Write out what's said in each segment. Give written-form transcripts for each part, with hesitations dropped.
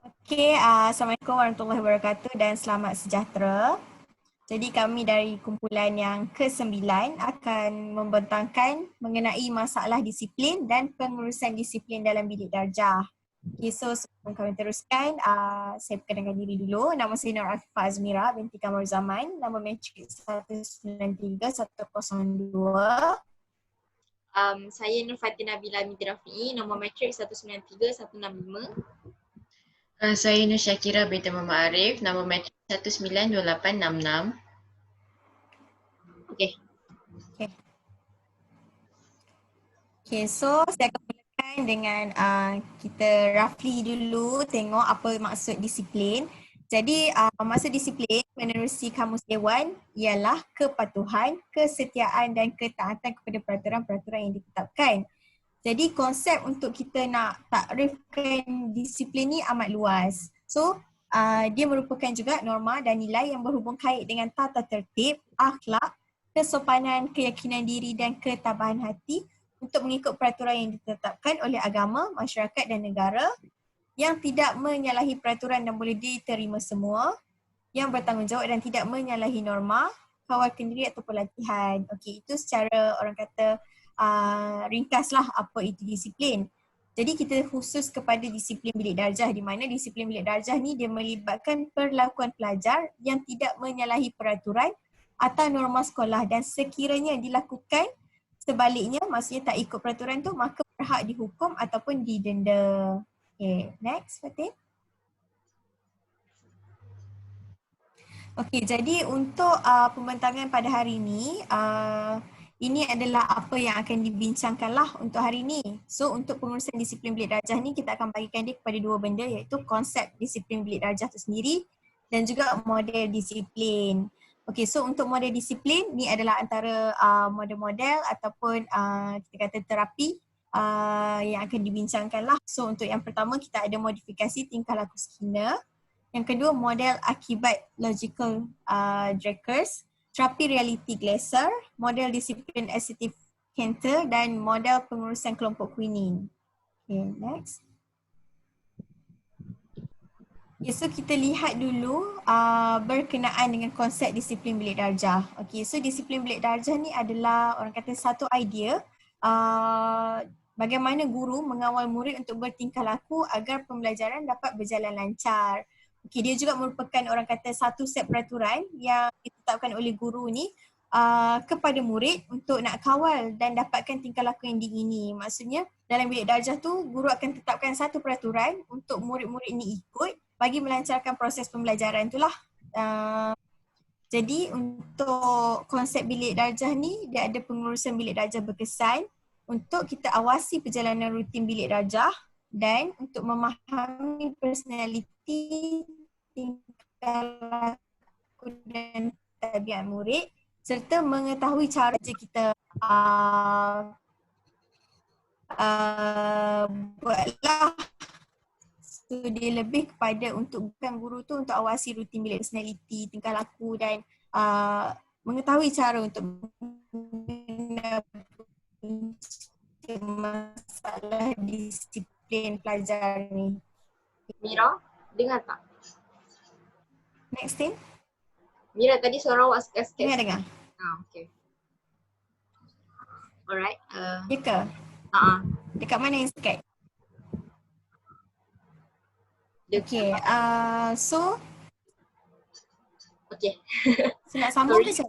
Okey, Assalamualaikum warahmatullahi wabarakatuh dan selamat sejahtera. Jadi kami dari kumpulan yang ke-9 akan membentangkan mengenai masalah disiplin dan pengurusan disiplin dalam bidik darjah. Okay, so sebelum kami teruskan, saya perkenalkan diri dulu. Nama saya Nur Afifah Azmira binti Kamar Zaman. Nama matrik 193102. Saya Nur Fatina Bila Binti Rafi'i, nombor matrik 193165. Saya Nur Syakira binti Muhammad Arif, nama matrik 192866. Okey. Okay, so saya akan mulakan dengan kita roughly dulu tengok apa maksud disiplin. Jadi maksud disiplin menerusi Kamus Dewan ialah kepatuhan, kesetiaan dan ketaatan kepada peraturan-peraturan yang ditetapkan. Jadi konsep untuk kita nak takrifkan disiplin ni amat luas. So dia merupakan juga norma dan nilai yang berhubung kait dengan tata tertib, akhlak, kesopanan, keyakinan diri dan ketabahan hati untuk mengikut peraturan yang ditetapkan oleh agama, masyarakat dan negara yang tidak menyalahi peraturan dan boleh diterima semua, yang bertanggungjawab dan tidak menyalahi norma, kawal kendiri atau pelatihan. Okey, itu secara orang kata ringkaslah apa itu disiplin. Jadi kita khusus kepada disiplin bilik darjah di mana disiplin bilik darjah ni dia melibatkan perlakuan pelajar yang tidak menyalahi peraturan atau norma sekolah dan sekiranya dilakukan sebaliknya, maksudnya tak ikut peraturan tu, maka berhak dihukum ataupun didenda. Okay, next Fatih. Okay, jadi untuk pembentangan pada hari ini adalah apa yang akan dibincangkanlah untuk hari ini. So untuk pengurusan disiplin bilik darjah ni kita akan bagikan dia kepada dua benda, iaitu konsep disiplin bilik darjah itu sendiri dan juga model disiplin. Okay, so untuk model disiplin ni adalah antara model-model ataupun kita kata terapi yang akan dibincangkan lah. So untuk yang pertama kita ada modifikasi tingkah laku Skinner. Yang kedua model akibat logical Drakers, terapi reality Glasser, model disiplin assertive Cantor dan model pengurusan kelompok Queening. Okay, next. Okay, so kita lihat dulu berkenaan dengan konsep disiplin bilik darjah. Okay, so disiplin bilik darjah ni adalah orang kata satu idea bagaimana guru mengawal murid untuk bertingkah laku agar pembelajaran dapat berjalan lancar. Okay, dia juga merupakan orang kata satu set peraturan yang ditetapkan oleh guru ni kepada murid untuk nak kawal dan dapatkan tingkah laku yang diingini. Maksudnya dalam bilik darjah tu guru akan tetapkan satu peraturan untuk murid-murid ni ikut bagi melancarkan proses pembelajaran itulah. Jadi untuk konsep bilik darjah ni dia ada pengurusan bilik darjah berkesan untuk kita awasi perjalanan rutin bilik darjah dan untuk memahami personaliti, tingkah laku dan tabiat murid serta mengetahui cara kita buatlah. So dia lebih kepada untuk bukan guru tu untuk awasi rutin bilik personality, tingkah laku dan mengetahui cara untuk masalah disiplin pelajar ni. Mira, dengar tak? Next thing. Mira, tadi suara awak sikit-sikit. Dengar. Okay. Alright. Ya ke? Dekat mana yang Skype? Okay, so okay. So nak sambung ke saya?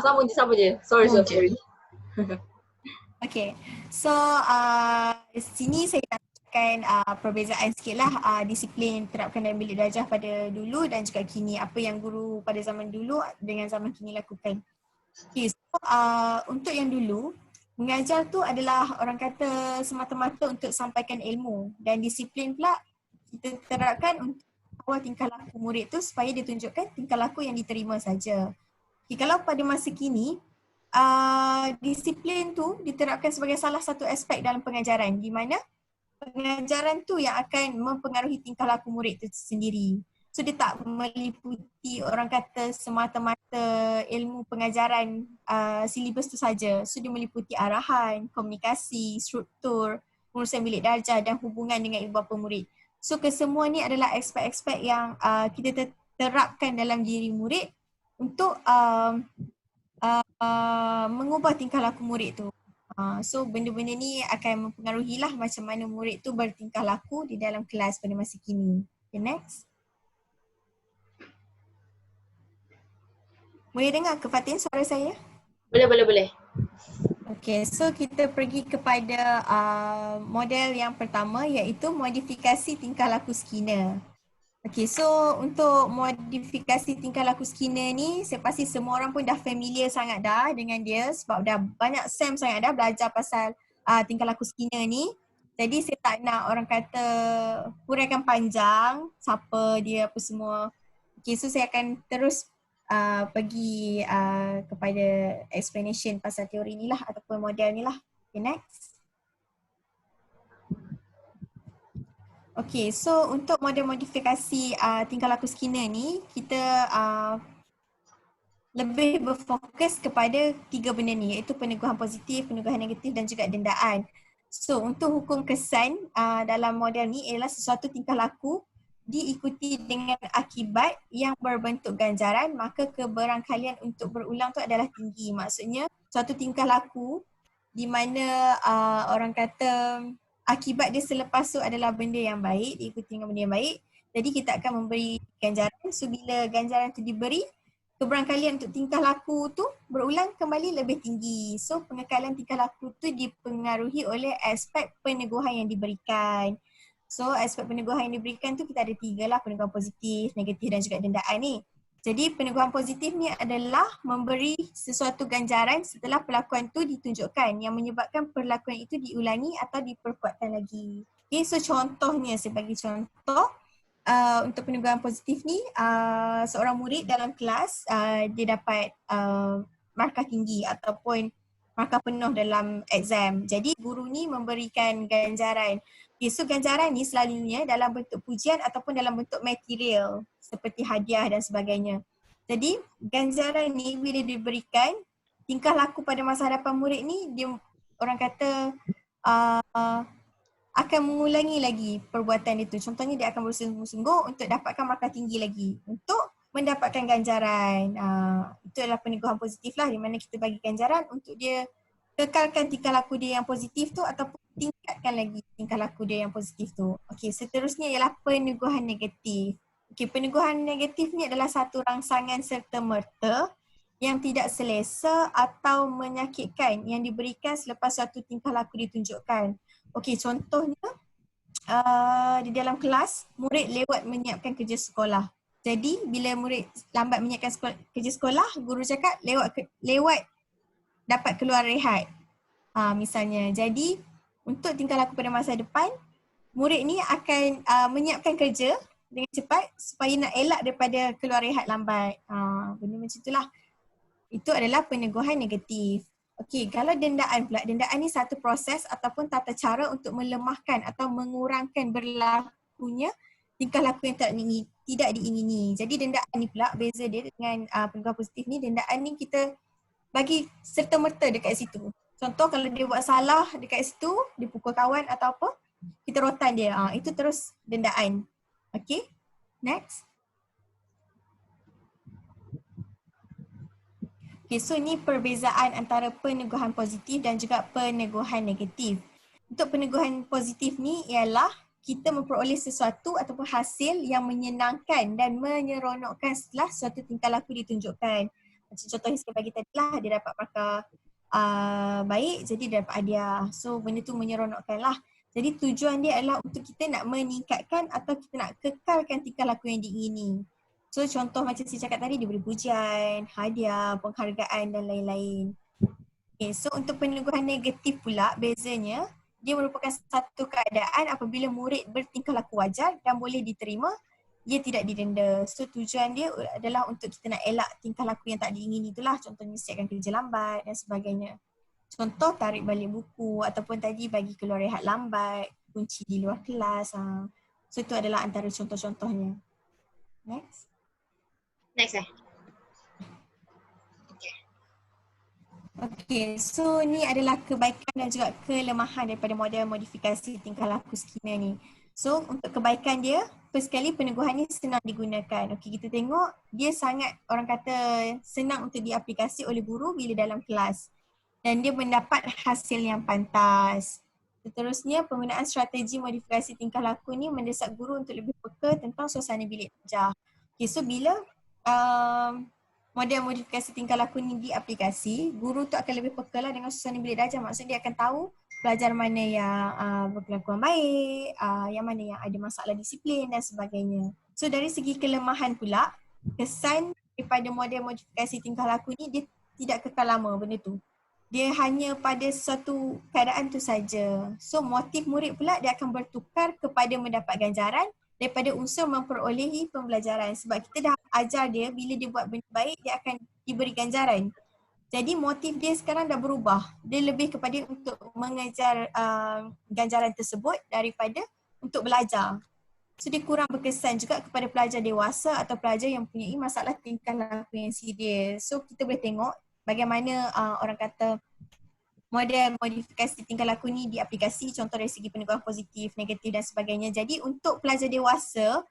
Sambung je. Sorry. Okay, so sini saya akan perbezaan sikit lah disiplin terapkan dalam bilik darjah pada dulu dan juga kini. Apa yang guru pada zaman dulu dengan zaman kini lakukan. Okay, so untuk yang dulu, mengajar tu adalah orang kata semata-mata untuk sampaikan ilmu dan disiplin pula kita terapkan untuk awal tingkah laku murid tu supaya dia tunjukkan tingkah laku yang diterima saja. Okay, kalau pada masa kini, disiplin tu diterapkan sebagai salah satu aspek dalam pengajaran di mana pengajaran tu yang akan mempengaruhi tingkah laku murid tu sendiri. So dia tak meliputi orang kata semata-mata ilmu pengajaran silibus tu saja. So dia meliputi arahan, komunikasi, struktur, pengurusan bilik darjah dan hubungan dengan ibu bapa murid. So kesemua ni adalah aspek-aspek yang kita terapkan dalam diri murid untuk mengubah tingkah laku murid tu. So benda-benda ni akan mempengaruhilah macam mana murid tu bertingkah laku di dalam kelas pada masa kini. Okay, next. Boleh dengar ke Fatin suara saya? Boleh. Okay, so kita pergi kepada model yang pertama iaitu modifikasi tingkah laku Skinner. Okay, so untuk modifikasi tingkah laku Skinner ni, saya pasti semua orang pun dah familiar sangat dah dengan dia sebab dah banyak SEM sangat dah belajar pasal tingkah laku Skinner ni. Jadi saya tak nak orang kata huraikan panjang siapa dia apa semua. Okay, so saya akan terus pergi kepada explanation pasal teori ni lah ataupun model ni lah. Okay, next. Okay, so untuk model modifikasi tingkah laku Skinner ni, kita lebih berfokus kepada 3 benda ni iaitu peneguhan positif, peneguhan negatif dan juga dendaan. So untuk hukum kesan dalam model ni ialah sesuatu tingkah laku diikuti dengan akibat yang berbentuk ganjaran, maka keberangkalian untuk berulang tu adalah tinggi. Maksudnya suatu tingkah laku di mana orang kata akibat dia selepas tu adalah benda yang baik, diikuti dengan benda yang baik. Jadi kita akan memberi ganjaran. So bila ganjaran tu diberi, keberangkalian untuk tingkah laku tu berulang kembali lebih tinggi. So pengekalan tingkah laku tu dipengaruhi oleh aspek peneguhan yang diberikan. So aspek peneguhan yang diberikan tu kita ada 3 lah, peneguhan positif, negatif dan juga dendaan ni. Jadi peneguhan positif ni adalah memberi sesuatu ganjaran setelah perlakuan tu ditunjukkan yang menyebabkan perlakuan itu diulangi atau diperkuatkan lagi. Okay, so contohnya saya bagi contoh untuk peneguhan positif ni seorang murid dalam kelas dia dapat markah tinggi ataupun markah penuh dalam exam. Jadi guru ni memberikan ganjaran. Okay, so ganjaran ni selalunya dalam bentuk pujian ataupun dalam bentuk material seperti hadiah dan sebagainya. Jadi ganjaran ni bila diberikan, tingkah laku pada masa hadapan murid ni dia orang kata akan mengulangi lagi perbuatan itu. Contohnya dia akan bersungguh-sungguh untuk dapatkan markah tinggi lagi untuk mendapatkan ganjaran. Itu adalah peneguhan positif lah di mana kita bagi ganjaran untuk dia kekalkan tingkah laku dia yang positif tu ataupun tingkatkan lagi tingkah laku dia yang positif tu. Okey, seterusnya ialah peneguhan negatif. Okey, peneguhan negatif ni adalah satu rangsangan serta-merta yang tidak selesa atau menyakitkan yang diberikan selepas suatu tingkah laku ditunjukkan. Okey, contohnya di dalam kelas murid lewat menyiapkan kerja sekolah. Jadi bila murid lambat menyiapkan kerja sekolah, guru cakap lewat dapat keluar rehat. Misalnya. Jadi untuk tingkah laku pada masa depan, murid ni akan menyiapkan kerja dengan cepat supaya nak elak daripada keluar rehat lambat. Benda macam itulah. Itu adalah peneguhan negatif. Okey, kalau dendaan pula, dendaan ni satu proses ataupun tata cara untuk melemahkan atau mengurangkan berlakunya tingkah laku yang tidak diingini. Jadi dendaan ni pula beza dia dengan peneguhan positif ni, dendaan ni kita bagi serta-merta dekat situ. Contoh kalau dia buat salah dekat situ, dia pukul kawan atau apa, kita rotan dia. Itu terus dendaan. Okay, next. Okay, so ni perbezaan antara peneguhan positif dan juga peneguhan negatif. Untuk peneguhan positif ni ialah kita memperoleh sesuatu ataupun hasil yang menyenangkan dan menyeronokkan setelah suatu tingkah laku ditunjukkan. Macam contoh yang saya bagi tadi lah, dia dapat markah baik, jadi dia dapat hadiah. So benda tu menyeronokkan lah. Jadi tujuan dia adalah untuk kita nak meningkatkan atau kita nak kekalkan tingkah laku yang diingini. So contoh macam saya cakap tadi, diberi pujian, hadiah, penghargaan dan lain-lain. Okay, so untuk peneguhan negatif pula, bezanya dia merupakan satu keadaan apabila murid bertingkah laku wajar dan boleh diterima, dia tidak didenda. So tujuan dia adalah untuk kita nak elak tingkah laku yang tak diingini itulah. Contohnya siapkan kerja lambat dan sebagainya. Contoh tarik balik buku ataupun tadi bagi keluar rehat lambat, kunci di luar kelas. So itu adalah antara contoh-contohnya. Next. Next Okay, so ni adalah kebaikan dan juga kelemahan daripada model modifikasi tingkah laku Skinner ni. So untuk kebaikan dia, first sekali peneguhan ni senang digunakan. Okey, kita tengok dia sangat orang kata senang untuk diaplikasi oleh guru bila dalam kelas. Dan dia mendapat hasil yang pantas. Seterusnya, penggunaan strategi modifikasi tingkah laku ni mendesak guru untuk lebih peka tentang suasana bilik belajar. Okay, so bila model modifikasi tingkah laku ni diaplikasi, guru tu akan lebih peka lah dengan suasana bilik belajar. Maksudnya dia akan tahu pelajar mana yang berkelakuan baik, yang mana yang ada masalah disiplin dan sebagainya. So dari segi kelemahan pula, kesan daripada model modifikasi tingkah laku ni dia tidak kekal lama benda tu. Dia hanya pada suatu keadaan tu saja. So motif murid pula dia akan bertukar kepada mendapat ganjaran daripada unsur memperolehi pembelajaran. Sebab kita dah ajar dia bila dia buat benda baik dia akan diberi ganjaran. Jadi motif dia sekarang dah berubah. Dia lebih kepada untuk mengejar ganjaran tersebut daripada untuk belajar. So dia kurang berkesan juga kepada pelajar dewasa atau pelajar yang mempunyai masalah tingkah laku yang serius. So kita boleh tengok bagaimana orang kata model modifikasi tingkah laku ni diaplikasi, contoh dari segi peneguhan positif, negatif dan sebagainya. Jadi untuk pelajar dewasa,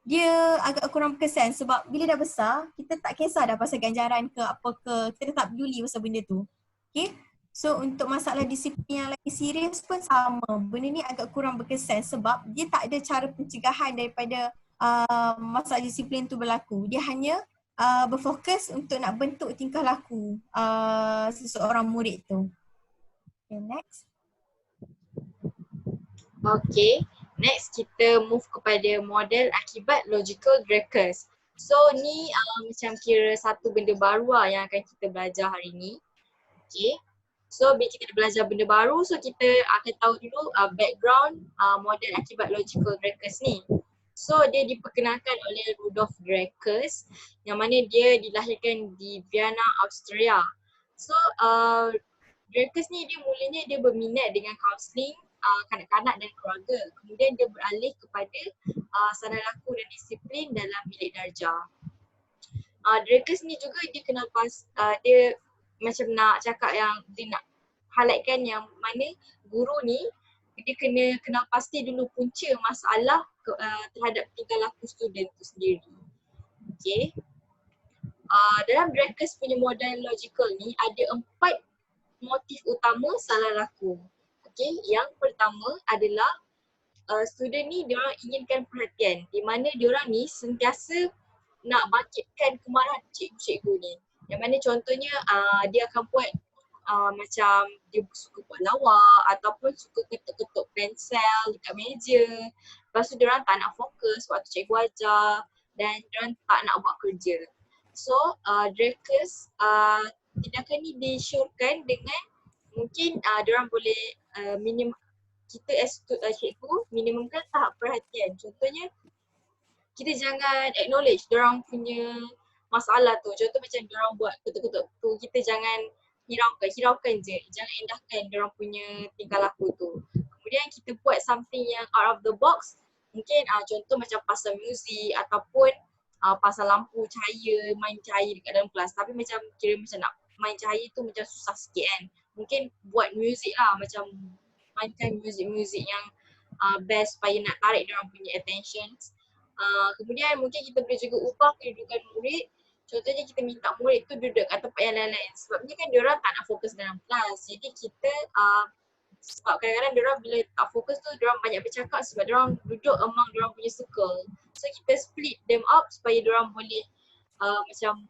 dia agak kurang berkesan sebab bila dah besar, kita tak kisah dah pasal ganjaran ke apa ke, kita dah tak peduli pasal benda tu. Okay? So untuk masalah disiplin yang lagi serius pun sama. Benda ni agak kurang berkesan sebab dia tak ada cara pencegahan daripada masalah disiplin tu berlaku. Dia hanya berfokus untuk nak bentuk tingkah laku seseorang murid tu. Okay, next. Okay, next kita move kepada model akibat logical Dreikurs. So ni macam kira satu benda baru lah yang akan kita belajar hari ni. Okay, so bila kita belajar benda baru, so kita akan tahu dulu background model akibat logical Dreikurs ni. So dia diperkenalkan oleh Rudolf Dreikurs yang mana dia dilahirkan di Vienna, Austria. So Dreikurs ni dia mulanya dia berminat dengan kaunseling kanak-kanak dan keluarga. Kemudian dia beralih kepada sana laku dan disiplin dalam bilik darjah. Dreikurs ni juga dia kenal dia macam nak cakap yang dia nak highlightkan yang mana guru ni dia kena kenal pasti dulu punca masalah terhadap tingkah laku student tu sendiri. Okay. Dalam Dreikurs punya model logical ni ada 4 motif utama salah laku. Okay, yang pertama adalah student ni diorang inginkan perhatian di mana diorang ni sentiasa nak bangkitkan kemarahan cikgu-cikgu ni. Yang mana contohnya dia akan buat macam dia suka buat lawak ataupun suka ketuk-ketuk pensel dekat meja. Lepas tu diorang tak nak fokus waktu cikgu ajar dan diorang tak nak buat kerja. So Dreikurs tindakan ni disyorkan dengan mungkin diorang boleh kita as cikgu minimumkan tahap perhatian. Contohnya kita jangan acknowledge diorang punya masalah tu. Contoh macam diorang buat ketuk-ketuk tu, kita jangan hiraukan je. Jangan endahkan diorang punya tingkah laku tu. Kemudian kita buat something yang out of the box. Mungkin contoh macam pasal muzik ataupun pasal lampu cahaya, main cahaya dekat dalam kelas. Tapi macam kira macam nak main cahaya tu macam susah sikit kan. Mungkin buat muzik lah, macam mainkan muzik-muzik yang best supaya nak tarik diorang punya attention. Kemudian mungkin kita boleh juga ubah kedudukan murid. Contohnya kita minta murid tu duduk kat tempat yang lain-lain. Sebabnya kan diorang tak nak fokus dalam kelas. Jadi kita sebab kadang-kadang diorang bila tak fokus tu diorang banyak bercakap sebab diorang duduk among diorang punya circle. So kita split them up supaya diorang boleh macam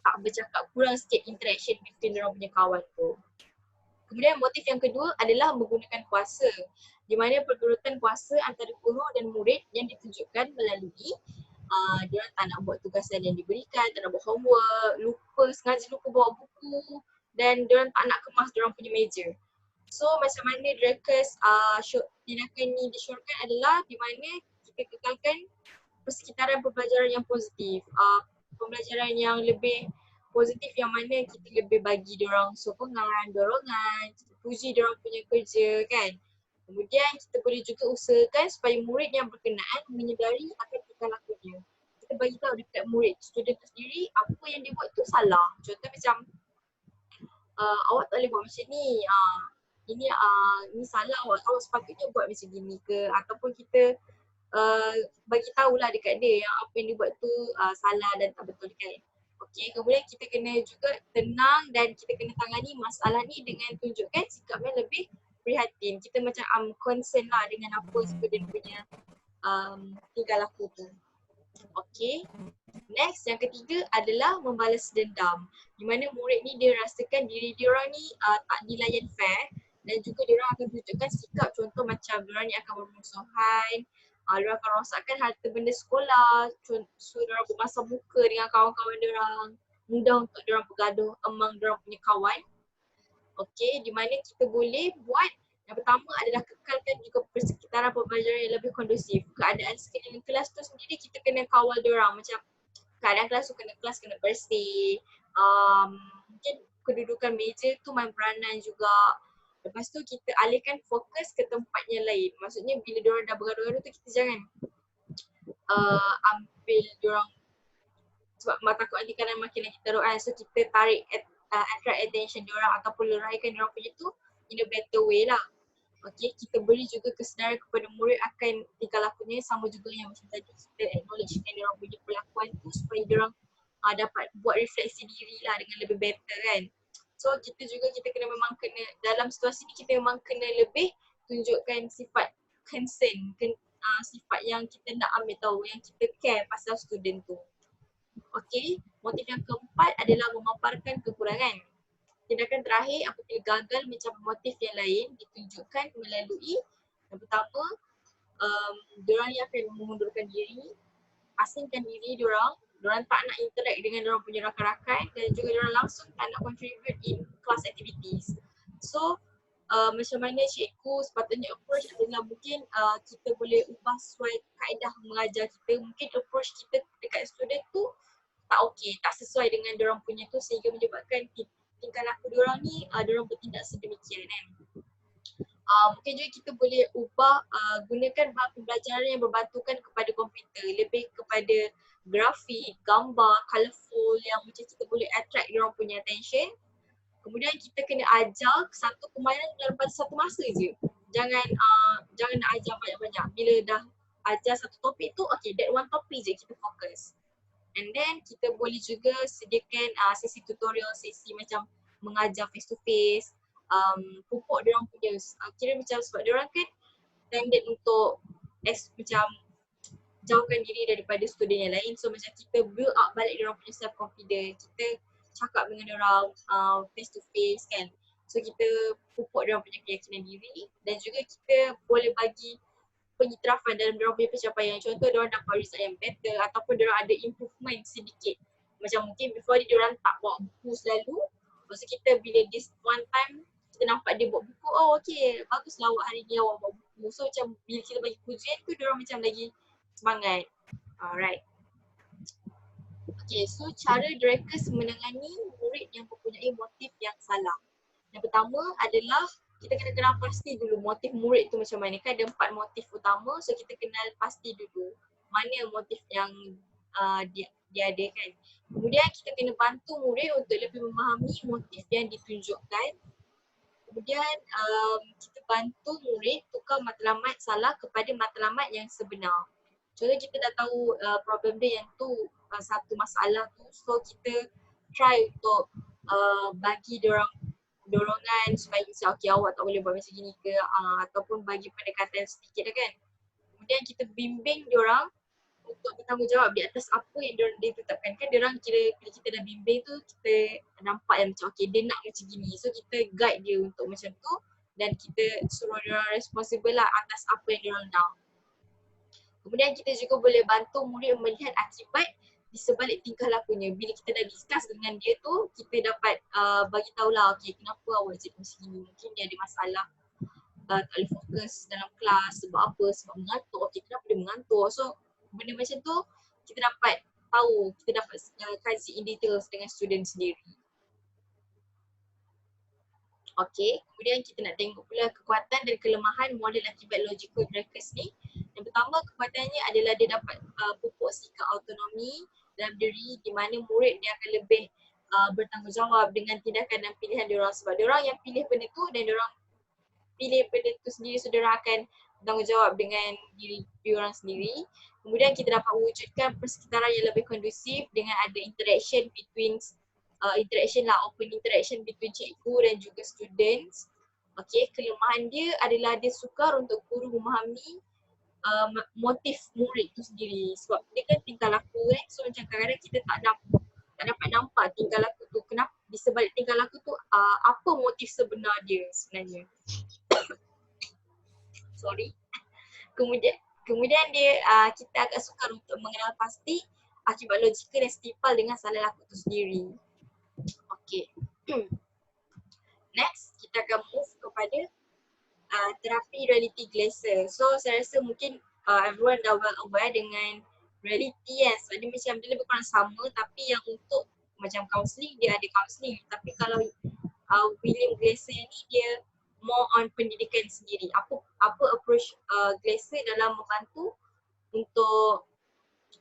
tak bercakap, kurang sikit interaction between diorang punya kawan tu. Kemudian motif yang kedua adalah menggunakan kuasa, di mana pergerutan kuasa antara guru dan murid yang ditunjukkan melalui diorang tak nak buat tugasan yang diberikan, tak nak buat homework, sengaja lupa bawa buku dan diorang tak nak kemas diorang punya meja. So macam mana Dreikurs tindakan ni disyorkan adalah di mana kita kekalkan persekitaran pembelajaran yang positif, pembelajaran yang lebih positif yang mana kita lebih bagi diorang sokongan, dorongan, kita puji diorang punya kerja kan. Kemudian kita boleh juga usahakan supaya murid yang berkenaan menyedari akan tingkah lakunya. Kita bagi tahu dekat murid, student tu sendiri apa yang dia buat tu salah. Contoh macam awak tak boleh buat macam ni. ini salah, awak sepatutnya buat macam gini ke, ataupun kita bagi tahulah dekat dia yang apa yang dia buat tu salah dan tak betul kan. Okey, kemudian kita kena juga tenang dan kita kena tangani masalah ni dengan tunjukkan sikap yang lebih prihatin. Kita macam concern lah dengan apa student punya tingkah laku tu. Okey. Next, yang ketiga adalah membalas dendam. Di mana murid ni dia rasakan diri dia orang ni tak dilayan fair dan juga dia orang akan tunjukkan sikap, contoh macam dia orang ni akan bermusuhan, dia orang akan rosakkan harta benda sekolah, so dia orang bermasam muka dengan kawan-kawan dia orang, mudah untuk dia orang bergaduh among dia orang punya kawan. Okey, di mana kita boleh buat yang pertama adalah kekalkan juga persekitaran pembelajaran yang lebih kondusif. Keadaan sekeliling kelas tu sendiri kita kena kawal dia orang, macam keadaan kelas tu kelas kena bersih, mungkin kedudukan meja tu main peranan juga. Lepas tu kita alihkan fokus ke tempat yang lain. Maksudnya bila diorang dah bergaduh-gaduh tu kita jangan ambil diorang sebab takut nanti kadang makin lagi teruk kan. So kita tarik attract attention diorang ataupun leraikan diorang punya tu in a better way lah. Okay, kita beri juga kesedaran kepada murid akan tingkah lakunya, sama juga yang macam tadi kita acknowledgekan diorang punya perlakuan tu supaya diorang dapat buat refleksi diri lah dengan lebih better kan. So kita kena memang kena dalam situasi ni kita memang kena lebih tunjukkan sifat concern, sifat yang kita nak ambil tahu, yang kita care pasal student tu. Okay, motif yang keempat adalah memaparkan kekurangan. Tindakan terakhir apabila gagal mencapai motif yang lain ditunjukkan melalui yang pertama, diorang yang akan mengundurkan diri, asingkan diri diorang tak nak interact dengan diorang punya rakan-rakan dan juga diorang langsung tak nak contribute in class activities. So macam mana cikgu sepatutnya approach adalah mungkin kita boleh ubah sesuai kaedah mengajar kita. Mungkin approach kita dekat student tu tak okey, tak sesuai dengan diorang punya tu sehingga menyebabkan tingkah laku diorang ni diorang bertindak sedemikian kan. Mungkin juga kita boleh ubah gunakan bahan pembelajaran yang berbantukan kepada komputer, lebih kepada grafik, gambar, colourful yang macam kita boleh attract diorang punya attention. Kemudian kita kena ajar satu permainan dalam pada satu masa je. Jangan nak ajar banyak-banyak. Bila dah ajar satu topik tu, okay, that one topik je kita fokus. And then kita boleh juga sediakan sesi tutorial, sesi macam mengajar face to face, pupuk diorang punya, kira macam sebab diorang kan tended untuk macam jauhkan diri daripada student yang lain. So macam kita build up balik diorang punya self confidence, kita cakap dengan diorang face to face kan. So kita pupuk diorang punya keyakinan diri dan juga kita boleh bagi pengiktirafan dalam diorang punya pencapaian. Contoh diorang dapat result yang better ataupun diorang ada improvement sedikit. Macam mungkin before ni diorang tak bawa buku selalu. Lepas tu kita bila this one time kita nampak dia bawa buku, oh okay, baguslah awak hari ni awak bawa buku. So macam bila kita bagi pujian tu diorang macam lagi semangat. Alright. Okay, so cara Dreykus menangani murid yang mempunyai motif yang salah. Yang pertama adalah kita kena kenal pasti dulu motif murid tu macam mana. Kan ada 4 motif utama, so kita kenal pasti dulu mana motif yang dia ada kan. Kemudian kita kena bantu murid untuk lebih memahami motif yang ditunjukkan. Kemudian kita bantu murid tukar matlamat salah kepada matlamat yang sebenar. Contoh kita dah tahu problem dia yang tu satu masalah tu, so kita try untuk bagi diorang dorongan supaya macam okay, awak tak boleh buat macam gini ke, ataupun bagi pendekatan sedikit kan. Kemudian kita bimbing diorang untuk bertanggungjawab di atas apa yang diorang ditetapkan. Kan diorang kira bila kita dah bimbing tu kita nampak yang macam okay, dia nak macam gini, so kita guide dia untuk macam tu dan kita suruh diorang responsible lah atas apa yang diorang nak. Kemudian kita juga boleh bantu murid melihat akibat di sebalik tingkah lakunya. Bila kita dah discuss dengan dia tu, kita dapat bagi tahulah okay, kenapa awak jadi macam ni. Mungkin dia ada masalah tak boleh fokus dalam kelas, sebab apa, sebab mengantuk. Okay, kenapa dia mengantuk. So benda macam tu kita dapat tahu, kita dapat kaji in details dengan student sendiri. Okay, kemudian kita nak tengok pula kekuatan dan kelemahan model akibat logical Dreykus ni. Yang pertama, kekuatannya adalah dia dapat pupuk sikap autonomi dalam diri di mana murid dia akan lebih bertanggungjawab dengan tindakan dan pilihan diorang, sebab diorang yang pilih benda tu dan diorang pilih benda tu sendiri, so diorang akan bertanggungjawab dengan diri diorang sendiri. Kemudian kita dapat wujudkan persekitaran yang lebih kondusif dengan ada interaction between open interaction between cikgu dan juga students. Okay, kelemahan dia adalah dia sukar untuk guru memahami motif murid tu sendiri sebab dia kan tingkah laku kan, so macam kadang-kadang kita tak dapat nampak tingkah laku tu, kenapa di sebalik tingkah laku tu apa motif sebenar dia sebenarnya. Sorry. Kemudian dia kita agak sukar untuk mengenal pasti akibat logikal dan setimpal dengan salah laku tu sendiri. Okay. Next, kita akan move kepada terapi reality glaser. So saya rasa mungkin everyone dah well aware dengan reality kan, sebab dia macam dia lebih kurang sama, tapi yang untuk macam counselling dia ada counselling, tapi kalau William Glaser ni dia more on pendidikan sendiri. Apa approach Glaser dalam membantu untuk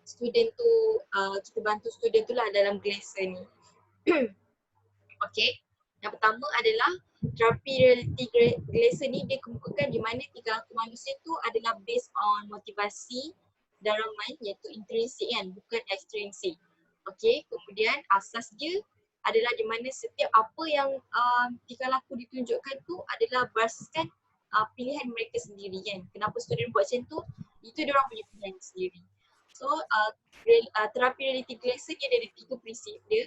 student tu, kita bantu student tu lah dalam Glaser ni. Okay, yang pertama adalah terapi reality Glaser ni dia kemukakan di mana tingkah laku manusia tu adalah based on motivasi dalam mind, iaitu intrinsik kan, bukan ekstrinsik. Okay, kemudian asas dia adalah di mana setiap apa yang tingkah laku ditunjukkan tu adalah berdasarkan pilihan mereka sendiri kan. Kenapa student buat macam tu, itu diorang punya pilihan sendiri. So terapi reality Glaser ni ada 3 prinsip dia.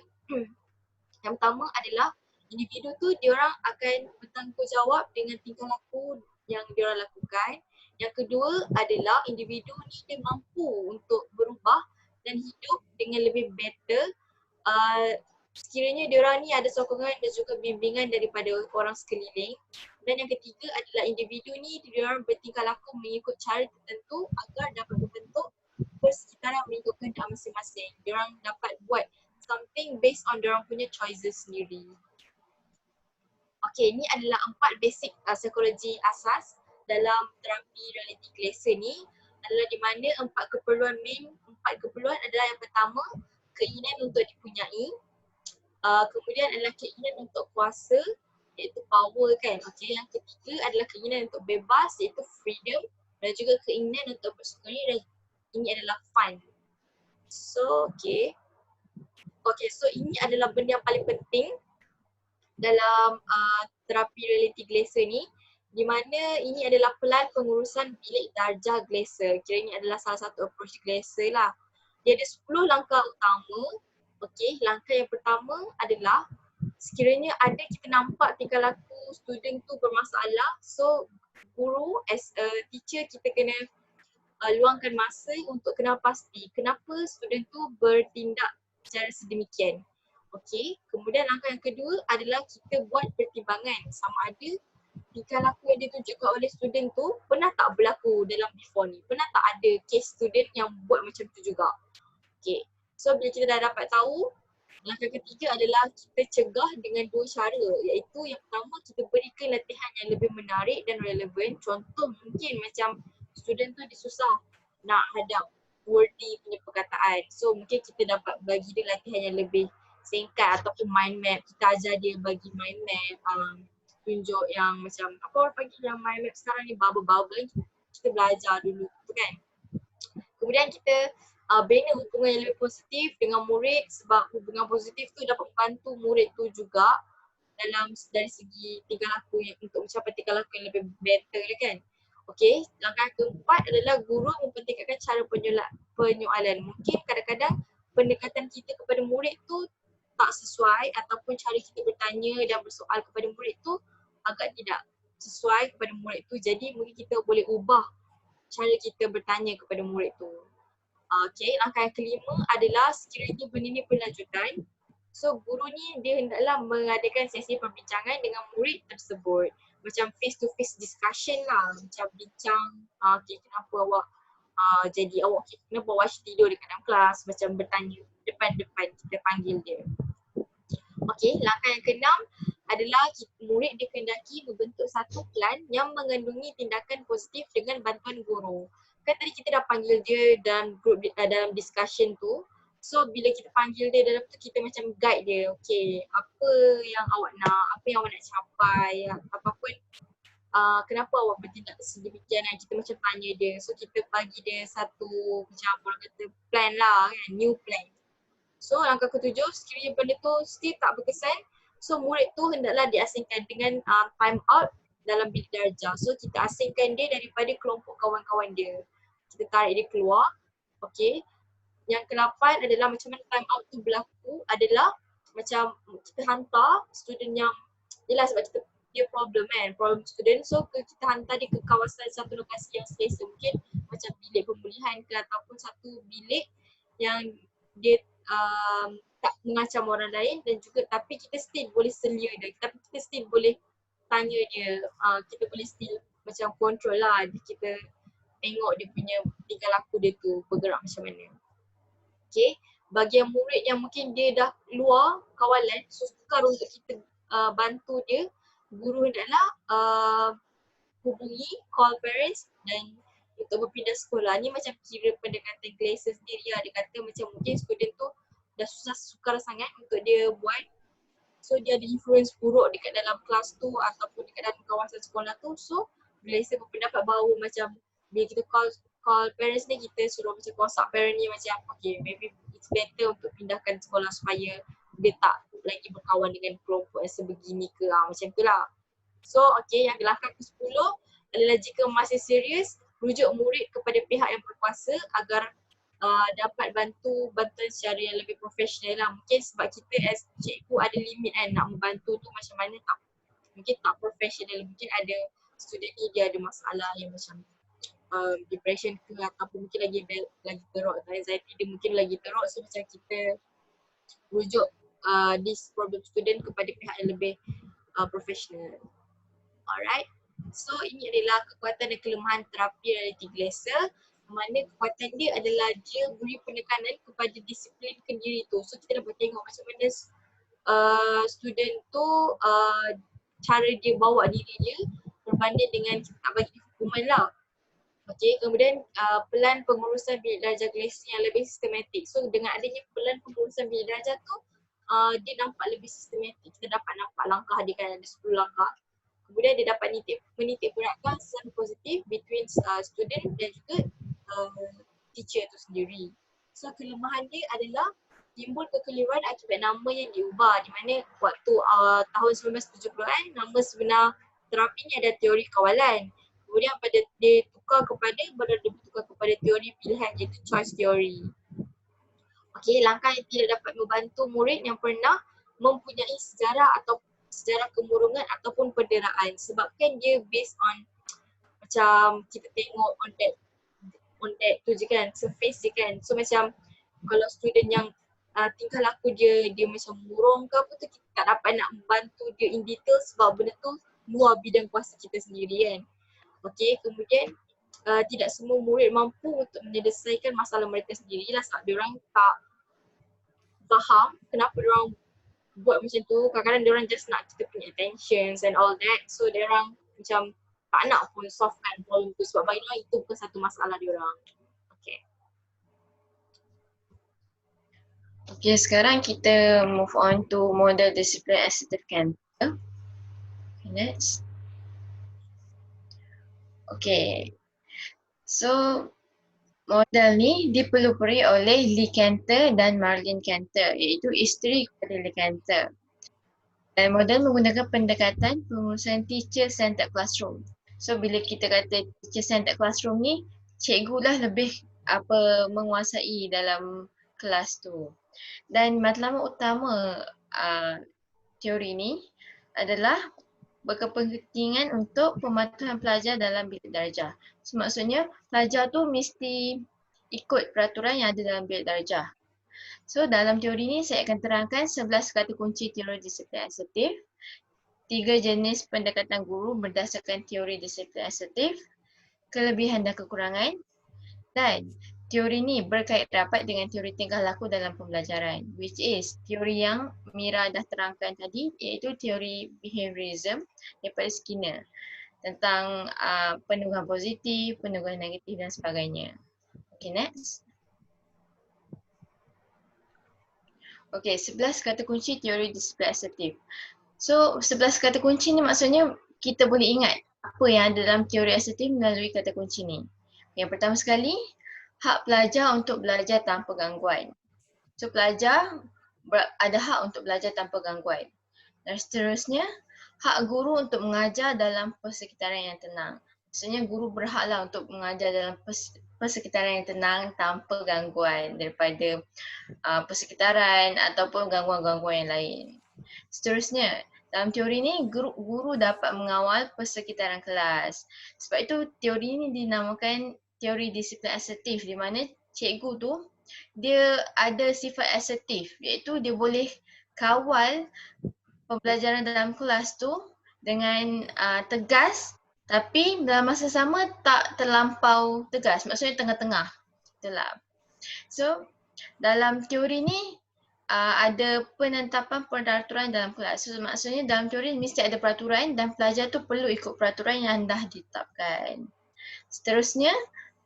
Yang pertama adalah individu tu diorang akan bertanggungjawab dengan tingkah laku yang diorang lakukan. Yang kedua adalah individu ni dia mampu untuk berubah dan hidup dengan lebih better sekiranya diorang ni ada sokongan dan juga bimbingan daripada orang sekeliling. Dan yang ketiga adalah individu ni diorang bertingkah laku mengikut cara tertentu agar dapat membentuk persekitaran mengikut kehendak masing-masing. Diorang dapat buat something based on diorang punya choices sendiri. Okay, ni adalah 4 basic psikologi asas dalam terapi reality Glaser ni, adalah di mana 4 keperluan adalah yang pertama, keinginan untuk dipunyai, kemudian adalah keinginan untuk kuasa, iaitu power kan. Okay, yang ketiga adalah keinginan untuk bebas, iaitu freedom, dan juga keinginan untuk bersukaria, dan ini adalah fun. So Okay, so ini adalah benda yang paling penting dalam terapi reality Glaser ni, di mana ini adalah pelan pengurusan bilik darjah Glaser. Kira ini adalah salah satu approach Glaser lah. Dia ada 10 langkah utama. Okay, langkah yang pertama adalah sekiranya ada kita nampak tingkah laku student tu bermasalah, so guru as a teacher kita kena luangkan masa untuk kenal pasti kenapa student tu bertindak secara sedemikian. Okey, kemudian langkah yang kedua adalah kita buat pertimbangan sama ada tingkah laku yang ditunjukkan oleh student tu pernah tak berlaku dalam before ni, pernah tak ada case student yang buat macam tu juga. Okey, so bila kita dah dapat tahu, langkah ketiga adalah kita cegah dengan 2 cara, iaitu yang pertama kita berikan latihan yang lebih menarik dan relevan. Contoh mungkin macam student tu dia susah nak hadap wordy punya perkataan, so mungkin kita dapat bagi dia latihan yang lebih singkat ataupun mind map. Kita ajar dia bagi mind map, tunjuk yang macam apa orang panggil yang mind map sekarang ni, bubble, kita belajar dulu tu kan. Kemudian kita bina hubungan yang lebih positif dengan murid, sebab hubungan positif tu dapat membantu murid tu juga dari segi tingkah laku yang untuk mencapai tingkah laku yang lebih better kan. Okey, langkah keempat adalah guru mempertingkatkan cara penyoalan. Mungkin kadang-kadang pendekatan kita kepada murid tu tak sesuai, ataupun cara kita bertanya dan bersoal kepada murid tu agak tidak sesuai kepada murid tu. Jadi mungkin kita boleh ubah cara kita bertanya kepada murid tu. Okay, langkah yang kelima adalah sekiranya benda ni berlanjutan, so guru ni dia hendaklah mengadakan sesi perbincangan dengan murid tersebut. Macam face to face discussion lah, macam bincang, okay, kenapa awak kenapa awak tidur dekat dalam kelas, macam bertanya depan-depan, kita panggil dia. Okay, langkah yang keenam adalah murid dikehendaki membentuk satu plan yang mengandungi tindakan positif dengan bantuan guru. Kan tadi kita dah panggil dia dalam group, dalam discussion tu. So bila kita panggil dia dalam tu, kita macam guide dia. Okay, apa yang awak nak, apa yang awak nak capai, apapun kenapa awak bertindak sedemikian, dan kita macam tanya dia. So kita bagi dia satu macam orang kata plan lah kan, new plan. So langkah ketujuh, sekiranya benda tu still tak berkesan, so murid tu hendaklah diasingkan dengan time out dalam bilik darjah. So kita asingkan dia daripada kelompok kawan-kawan dia. Kita tarik dia keluar. Okay. Yang ke-8 adalah macam mana time out tu berlaku adalah macam kita hantar student yang, yelah sebab kita dia problem kan, problem student, so kita hantar dia ke kawasan satu lokasi yang selesa, mungkin macam bilik pemulihan ke ataupun satu bilik yang dia tak mengacam orang lain, dan juga tapi kita still boleh selia dia, tapi kita still boleh tanya dia, kita boleh still macam control lah, kita tengok dia punya tingkah laku dia tu bergerak macam mana. Okay, bagi yang murid yang mungkin dia dah luar kawalan, so sukar untuk kita bantu dia, guru hendaklah hubungi, call parents dan untuk berpindah sekolah. Ni macam kira pendekatan Glaser sendiri lah. Dia kata macam mungkin student tu dah sukar sangat untuk dia buat. So dia ada influence buruk dekat dalam kelas tu ataupun dekat dalam kawasan sekolah tu. So Glaser berpendapat bahawa macam bila kita call parents ni, kita suruh macam consult parent ni macam okay, maybe it's better untuk pindahkan sekolah supaya dia tak lagi berkawan dengan kelompok yang sebegini ke, macam tu lah. So okay, yang langkah ke-10 adalah jika masih serius, rujuk murid kepada pihak yang berkuasa agar dapat bantuan secara yang lebih profesional lah. Mungkin sebab kita as cikgu ada limit kan nak membantu tu macam mana, tak mungkin tak profesional. Mungkin ada student ni dia ada masalah yang macam depression ke ataupun mungkin lagi teruk, anxiety dia mungkin lagi teruk, so macam kita rujuk this problem student kepada pihak yang lebih profesional. Alright, so ini adalah kekuatan dan kelemahan terapi reality Glaser. Mana kekuatan dia adalah dia beri penekanan kepada disiplin kendiri tu. So kita dapat tengok macam mana student tu cara dia bawa diri dia berbanding dengan kita tak bagi hukuman lah. Okay, kemudian pelan pengurusan bilik darjah Glaser yang lebih sistematik. So dengan adanya pelan pengurusan bilik darjah tu, dia nampak lebih sistematik. Kita dapat nampak langkah dia kan, ada 10 langkah. Kemudian dia dapat menitik beratkan secara positif between student dan juga teacher tu sendiri. So kelemahan dia adalah timbul kekeliruan akibat nama yang diubah, di mana waktu tahun 1970-an nama sebenar terapi ni ada teori kawalan. Kemudian pada dia tukar kepada teori pilihan, iaitu choice theory. Okey, langkah yang tidak dapat membantu murid yang pernah mempunyai sejarah kemurungan ataupun penderaan, sebabkan dia based on macam kita tengok on that tu je kan, surface je kan. So macam kalau student yang tingkah laku dia macam murung ke apa tu, kita tak dapat nak membantu dia in detail sebab benda tu luar bidang kuasa kita sendiri kan. Okey, kemudian tidak semua murid mampu untuk menyelesaikan masalah mereka sendiri lah, sebab diorang tak faham kenapa diorang buat macam tu. Kadang-kadang diorang just nak kita punya attentions and all that, so diorang macam tak nak pun solvekan problem tu sebab bagi diorang itu bukan satu masalah diorang. Okay. Okay, sekarang kita move on to model disiplin assertive Cantor. Okay, next. Okay, so model ni dipelopori oleh Lee Cantor dan Marlene Cantor, iaitu isteri kepada Lee Cantor. Dan model menggunakan pendekatan pengurusan teacher-centered classroom. So bila kita kata teacher-centered classroom ni, cikgu lah lebih menguasai dalam kelas tu. Dan matlamat utama teori ni adalah berkepentingan untuk pematuhan pelajar dalam bilik darjah. So, maksudnya pelajar tu mesti ikut peraturan yang ada dalam bilik darjah. So dalam teori ni saya akan terangkan 11 kata kunci teori disiplin asertif, 3 jenis pendekatan guru berdasarkan teori disiplin asertif, kelebihan dan kekurangan, dan teori ni berkait rapat dengan teori tingkah laku dalam pembelajaran, which is teori yang Mira dah terangkan tadi, iaitu teori behaviorism daripada Skinner tentang penugahan positif, penugahan negatif dan sebagainya. Okay, next. Okay, 11 kata kunci teori disiplin asertif. So 11 kata kunci ni maksudnya kita boleh ingat apa yang ada dalam teori asertif melalui kata kunci ni. Yang pertama sekali, hak pelajar untuk belajar tanpa gangguan. So pelajar ada hak untuk belajar tanpa gangguan. Dan seterusnya, hak guru untuk mengajar dalam persekitaran yang tenang. Maksudnya guru berhaklah untuk mengajar dalam persekitaran yang tenang tanpa gangguan daripada persekitaran ataupun gangguan-gangguan yang lain. Seterusnya, dalam teori ni guru dapat mengawal persekitaran kelas. Sebab itu teori ni dinamakan teori disiplin asertif, di mana cikgu tu dia ada sifat asertif, iaitu dia boleh kawal pembelajaran dalam kelas tu dengan tegas, tapi dalam masa sama tak terlampau tegas, maksudnya tengah-tengah. Itulah. So dalam teori ni ada penetapan peraturan dalam kelas. So maksudnya dalam teori mesti ada peraturan dan pelajar tu perlu ikut peraturan yang dah ditetapkan. Seterusnya,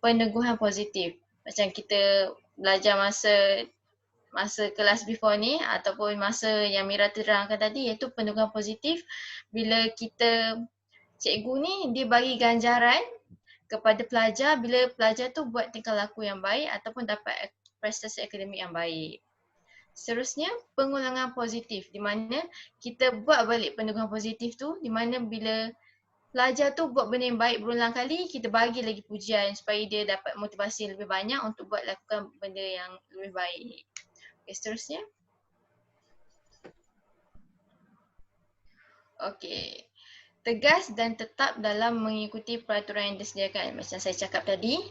peneguhan positif. Macam kita belajar masa kelas before ni ataupun masa yang Mira terangkan tadi, iaitu peneguhan positif bila cikgu ni dia bagi ganjaran kepada pelajar bila pelajar tu buat tingkah laku yang baik ataupun dapat prestasi akademik yang baik. Seterusnya, pengulangan positif, di mana kita buat balik peneguhan positif tu, di mana bila pelajar tu buat benda yang baik berulang kali, kita bagi lagi pujian supaya dia dapat motivasi lebih banyak untuk buat lakukan benda yang lebih baik. Okay, seterusnya. Okay. Tegas dan tetap dalam mengikuti peraturan yang disediakan. Macam saya cakap tadi,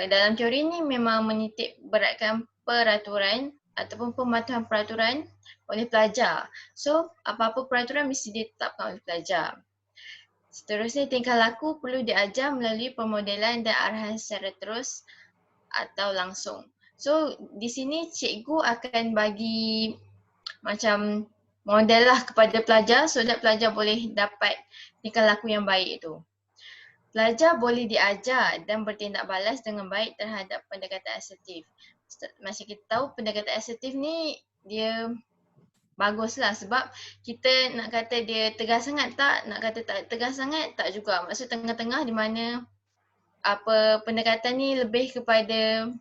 dalam teori ni memang menitik beratkan peraturan ataupun pematuhan peraturan oleh pelajar. So, apa-apa peraturan mesti ditetapkan oleh pelajar. Seterusnya, tingkah laku perlu diajar melalui pemodelan dan arahan secara terus atau langsung. So, di sini cikgu akan bagi macam model lah kepada pelajar so that pelajar boleh dapat tingkah laku yang baik tu. Pelajar boleh diajar dan bertindak balas dengan baik terhadap pendekatan asertif. Macam kita tahu pendekatan asertif ni dia baguslah sebab kita nak kata dia tegas sangat tak, nak kata tak tegas sangat tak juga. Maksud tengah-tengah di mana pendekatan ni lebih kepada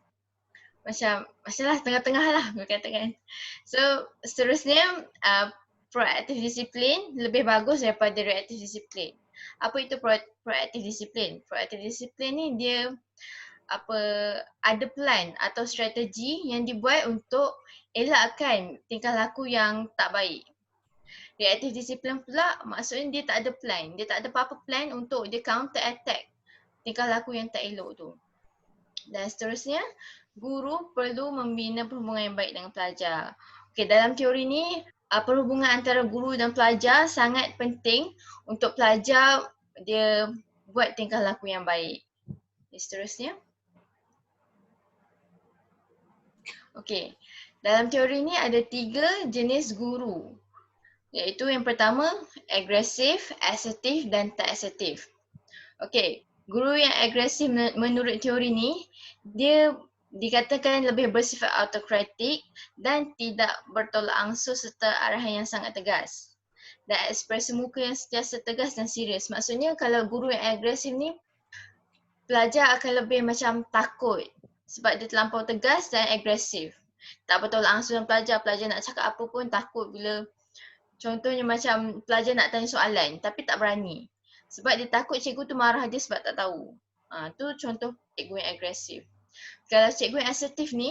macamlah tengah-tengah lah katakan. So seterusnya proaktif disiplin lebih bagus daripada reaktif disiplin. Apa itu proaktif disiplin? Proaktif disiplin ni dia ada plan atau strategi yang dibuat untuk elakkan tingkah laku yang tak baik. Reaktif disiplin pula maksudnya dia tak ada plan. Dia tak ada apa-apa plan untuk dia counter attack tingkah laku yang tak elok tu. Dan seterusnya, guru perlu membina perhubungan yang baik dengan pelajar. Okey, dalam teori ni perhubungan antara guru dan pelajar sangat penting untuk pelajar dia buat tingkah laku yang baik. Okay, seterusnya. Okey, dalam teori ni ada 3 jenis guru. Iaitu yang pertama, agresif, asertif dan tak asertif. Okey, guru yang agresif menurut teori ni, dia dikatakan lebih bersifat autokratik dan tidak bertolak ansur serta arahan yang sangat tegas. Dan ekspresi muka yang sentiasa tegas dan serius. Maksudnya kalau guru yang agresif ni, pelajar akan lebih macam takut sebab dia terlampau tegas dan agresif. Tak bertolak ansur dengan pelajar nak cakap apa pun takut bila contohnya macam pelajar nak tanya soalan tapi tak berani. Sebab dia takut cikgu tu marah dia sebab tak tahu. Tu contoh cikgu yang agresif. Kalau cikgu yang asertif ni,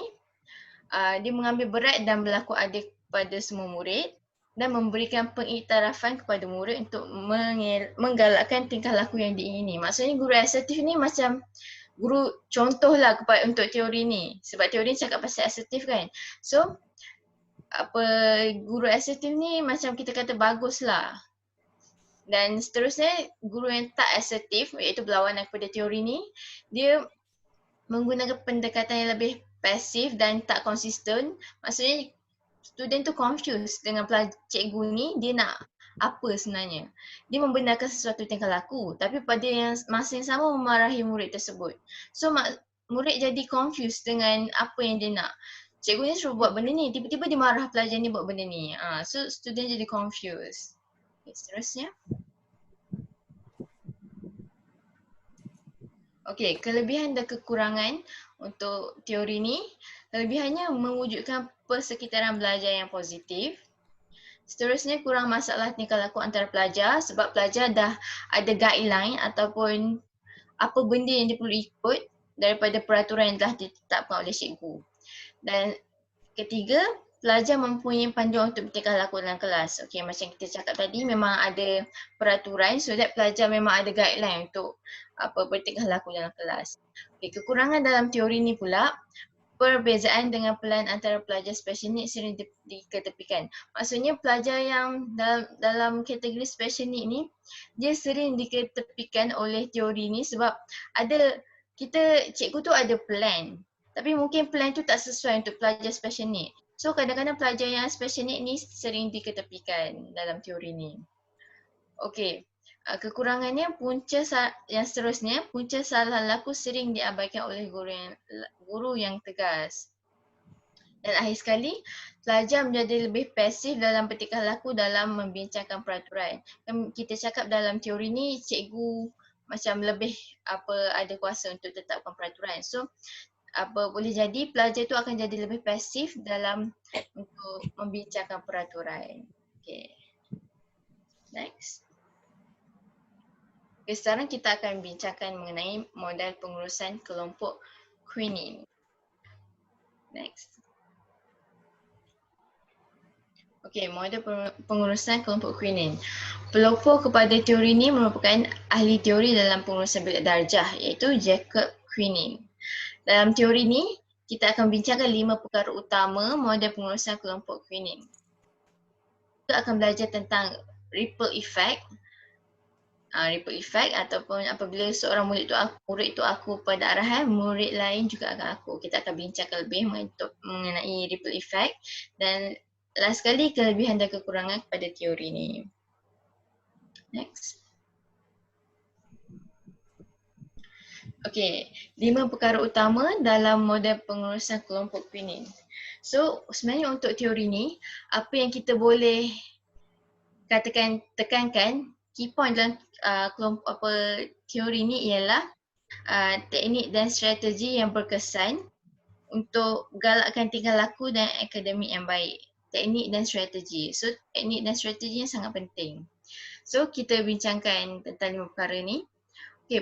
dia mengambil berat dan berlaku adil kepada semua murid dan memberikan pengiktirafan kepada murid untuk menggalakkan tingkah laku yang diingini. Maksudnya guru asertif ni macam guru contohlah untuk teori ni. Sebab teori ni cakap pasal asertif kan. So, guru asertif ni macam kita kata baguslah. Dan seterusnya, guru yang tak asertif iaitu berlawanan kepada teori ni, dia menggunakan pendekatan yang lebih pasif dan tak konsisten. Maksudnya student tu confused dengan cikgu ni, dia nak apa sebenarnya. Dia membenarkan sesuatu tingkah laku tapi pada masa yang sama memarahi murid tersebut. So murid jadi confused dengan apa yang dia nak. Cikgu ni suruh buat benda ni, tiba-tiba dia marah pelajar ni buat benda ni. So student jadi confused. Okay, seterusnya. Okey, kelebihan dan kekurangan untuk teori ni, kelebihannya mewujudkan persekitaran belajar yang positif. Seterusnya, kurang masalah tingkah laku antara pelajar sebab pelajar dah ada guideline ataupun apa benda yang dia perlu ikut daripada peraturan yang telah ditetapkan oleh cikgu. Dan ketiga, pelajar mempunyai panduan untuk bertingkah laku dalam kelas. Okey, macam kita cakap tadi, memang ada peraturan so that pelajar memang ada guideline untuk bertingkah laku dalam kelas. Okey, kekurangan dalam teori ni pula, perbezaan dengan pelan antara pelajar special need sering diketepikan. Maksudnya pelajar yang dalam kategori special need ni, dia sering diketepikan oleh teori ni sebab ada cikgu tu ada plan. Tapi mungkin plan tu tak sesuai untuk pelajar special need. So kadang-kadang pelajar yang special need ni sering diketepikan dalam teori ni. Okey, kekurangannya yang seterusnya, punca salah laku sering diabaikan oleh guru yang tegas. Dan akhir sekali, pelajar menjadi lebih pasif dalam bertingkah laku dalam membincangkan peraturan. Kita cakap dalam teori ni, cikgu macam lebih ada kuasa untuk tetapkan peraturan. So, boleh jadi pelajar tu akan jadi lebih pasif dalam untuk membincangkan peraturan. Okay. Next. Okay, sekarang kita akan bincangkan mengenai model pengurusan kelompok Queening. Next. Okay, model pengurusan kelompok Queening. Pelopor kepada teori ini merupakan ahli teori dalam pengurusan bilik darjah iaitu Jacob Queening. Dalam teori ini, kita akan bincangkan 5 perkara utama model pengurusan kelompok Queening. Kita akan belajar tentang ripple effect. Ripple effect ataupun apabila seorang murid itu aku pada arahan, murid lain juga akan aku. Kita akan bincangkan lebih mengenai ripple effect dan last sekali kelebihan dan kekurangan kepada teori ini. Next. Okey, 5 perkara utama dalam model pengurusan kelompok Queening. So, sebenarnya untuk teori ni, apa yang kita boleh tekankan, key point dalam kelompok teori ni ialah teknik dan strategi yang berkesan untuk galakkan tingkah laku dan akademik yang baik. Teknik dan strategi. So, teknik dan strategi yang sangat penting. So, kita bincangkan tentang 5 perkara ni. Okey,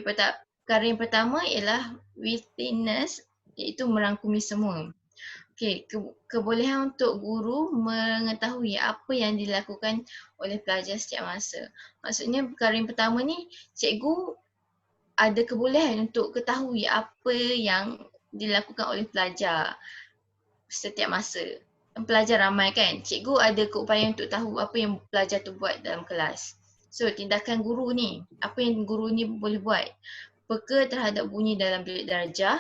perkara yang pertama ialah withiness, iaitu merangkumi semua. Okey, kebolehan untuk guru mengetahui apa yang dilakukan oleh pelajar setiap masa. Maksudnya perkara yang pertama ni, cikgu ada kebolehan untuk ketahui apa yang dilakukan oleh pelajar setiap masa. Pelajar ramai kan, cikgu ada keupayaan untuk tahu apa yang pelajar tu buat dalam kelas. So, tindakan guru ni, apa yang guru ni boleh buat? Peka terhadap bunyi dalam bilik darjah,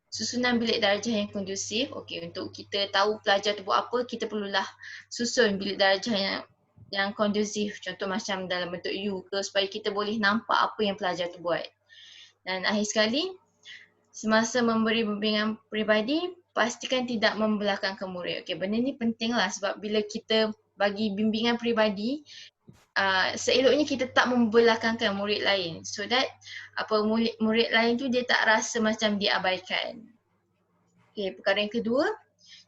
susunan bilik darjah yang kondusif. Okey, untuk kita tahu pelajar tu buat apa, kita perlulah susun bilik darjah yang kondusif. Contoh macam dalam bentuk U ke, supaya kita boleh nampak apa yang pelajar tu buat. Dan akhir sekali, semasa memberi bimbingan peribadi, pastikan tidak membelakangkan murid. Okey, benda ni penting lah sebab bila kita bagi bimbingan peribadi, seeloknya kita tak membelakangkan murid lain so that murid lain tu dia tak rasa macam diabaikan. Okey, perkara yang kedua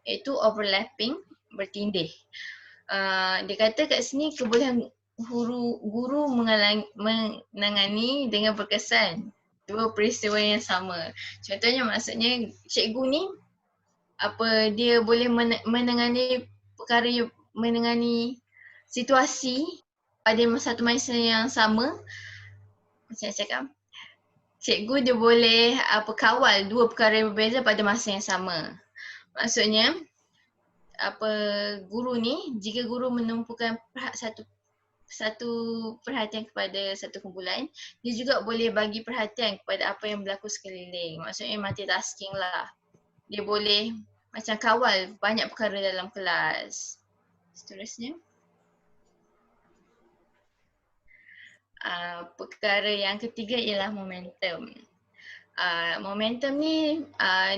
iaitu overlapping, bertindih. Dia kata kat sini kebolehan guru menangani dengan berkesan dua peristiwa yang sama. Contohnya maksudnya cikgu ni dia boleh menangani situasi pada satu masa yang sama. Macam saya cakap, cikgu dia boleh kawal dua perkara yang berbeza pada masa yang sama. Maksudnya guru ni, jika guru menumpukan satu perhatian kepada satu kumpulan, dia juga boleh bagi perhatian kepada apa yang berlaku sekeliling. Maksudnya multitasking lah. Dia boleh macam kawal banyak perkara dalam kelas. Seterusnya, perkara yang ketiga ialah momentum. Momentum ni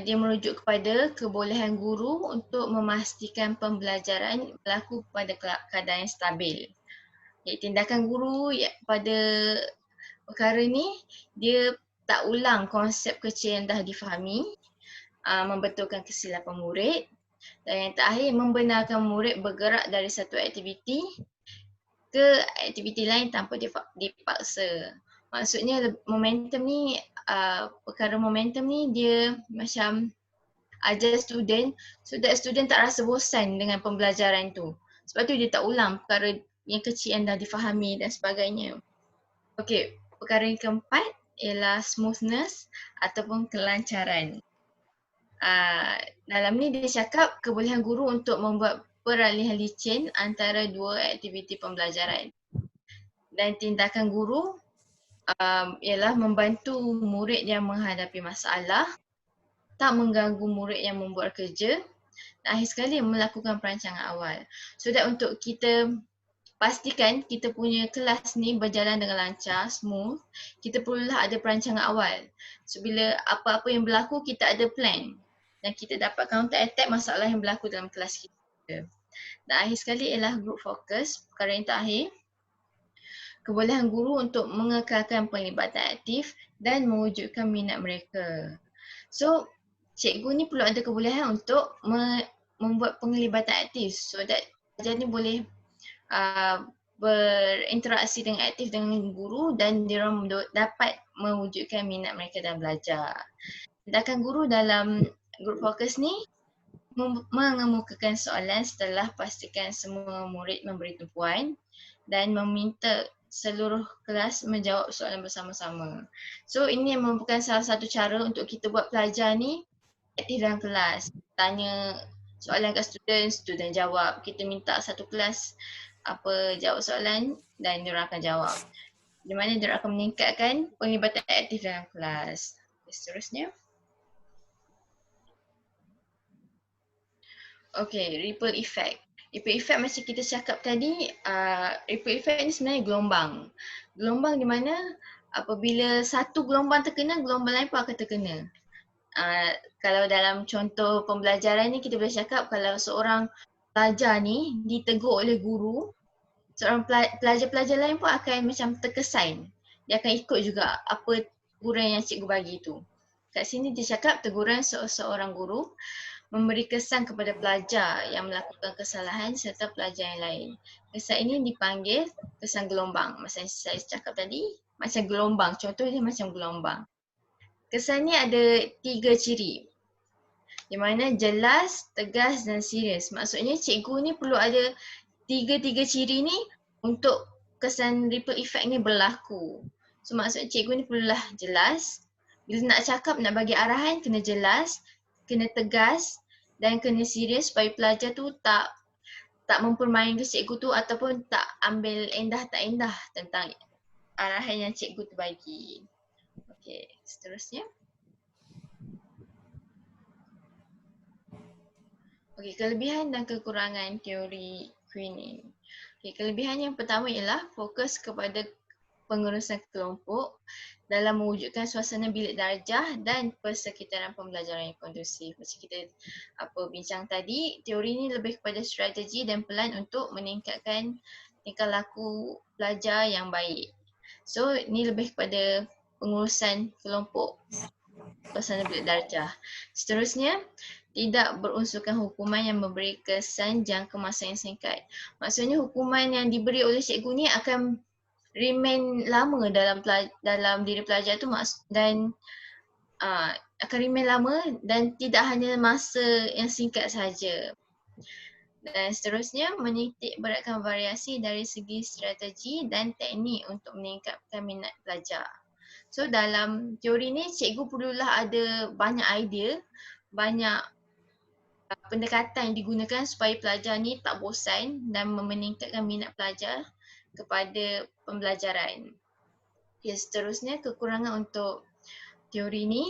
dia merujuk kepada kebolehan guru untuk memastikan pembelajaran berlaku pada keadaan yang stabil. Tindakan guru pada perkara ni dia tak ulang konsep kecil yang dah difahami, membetulkan kesilapan murid, dan yang terakhir membenarkan murid bergerak dari satu aktiviti ke aktiviti lain tanpa dipaksa. Maksudnya momentum ni, perkara momentum ni dia macam ajar student so that student tak rasa bosan dengan pembelajaran tu. Sebab tu dia tak ulang perkara yang kecil yang dah difahami dan sebagainya. Okey, perkara yang keempat ialah smoothness ataupun kelancaran. Dalam ni dia cakap kebolehan guru untuk membuat peralihan licin antara dua aktiviti pembelajaran. Dan tindakan guru ialah membantu murid yang menghadapi masalah, tak mengganggu murid yang membuat kerja, dan akhir sekali melakukan perancangan awal. So that untuk kita pastikan kita punya kelas ni berjalan dengan lancar, smooth, kita perlulah ada perancangan awal. So bila apa-apa yang berlaku kita ada plan dan kita dapat counter attack masalah yang berlaku dalam kelas kita. Dan akhir sekali ialah group focus, perkara yang terakhir. Kebolehan guru untuk mengekalkan penglibatan aktif dan mewujudkan minat mereka. So, cikgu ni perlu ada kebolehan untuk membuat penglibatan aktif so that pelajar ni boleh berinteraksi dengan aktif dengan guru dan dia dapat mewujudkan minat mereka dalam belajar. Tindakan guru dalam group fokus ni mengemukakan soalan setelah pastikan semua murid memberi tumpuan dan meminta seluruh kelas menjawab soalan bersama-sama. So ini merupakan salah satu cara untuk kita buat pelajar ni aktif dalam kelas. Tanya soalan kat student, student jawab. Kita minta satu kelas jawab soalan dan diorang akan jawab. Di mana diorang akan meningkatkan penglibatan aktif dalam kelas. Seterusnya. Okay, ripple effect. Ripple effect macam kita cakap tadi, ripple effect ni sebenarnya gelombang. Gelombang di mana apabila satu gelombang terkena, gelombang lain pun akan terkena. Kalau dalam contoh pembelajaran ni kita boleh cakap kalau seorang pelajar ni ditegur oleh guru, seorang pelajar-pelajar lain pun akan macam terkesan. Dia akan ikut juga apa teguran yang cikgu bagi tu. Kat sini dia cakap teguran seorang guru memberi kesan kepada pelajar yang melakukan kesalahan serta pelajar yang lain. Kesan ini dipanggil kesan gelombang. Macam saya cakap tadi, macam gelombang. Contoh dia macam gelombang. Kesan ni ada 3 ciri. Di mana jelas, tegas dan serius. Maksudnya cikgu ni perlu ada 3 ciri ni untuk kesan ripple effect ni berlaku. So maksudnya cikgu ni perlulah jelas. Bila nak cakap, nak bagi arahan, kena jelas, kena tegas dan kena serius supaya pelajar tu tak mempermainkan cikgu tu ataupun tak ambil endah tak endah tentang arahan yang cikgu tu bagi. Okey, seterusnya. Okey, kelebihan dan kekurangan teori Queening. Okey, kelebihan yang pertama ialah fokus kepada pengurusan kelompok dalam mewujudkan suasana bilik darjah dan persekitaran pembelajaran yang kondusif. Macam kita bincang tadi, teori ni lebih kepada strategi dan pelan untuk meningkatkan tingkah laku pelajar yang baik. So, ni lebih kepada pengurusan kelompok, suasana bilik darjah. Seterusnya, tidak berunsurkan hukuman yang memberi kesan jangka masa yang singkat. Maksudnya hukuman yang diberi oleh cikgu ni akan remain lama dalam diri pelajar tu dan akan remain lama dan tidak hanya masa yang singkat sahaja. Dan seterusnya menitik beratkan variasi dari segi strategi dan teknik untuk meningkatkan minat pelajar. So dalam teori ni cikgu perlulah ada banyak idea, banyak pendekatan yang digunakan supaya pelajar ni tak bosan dan meningkatkan minat pelajar kepada pembelajaran. Okay, seterusnya kekurangan untuk teori ni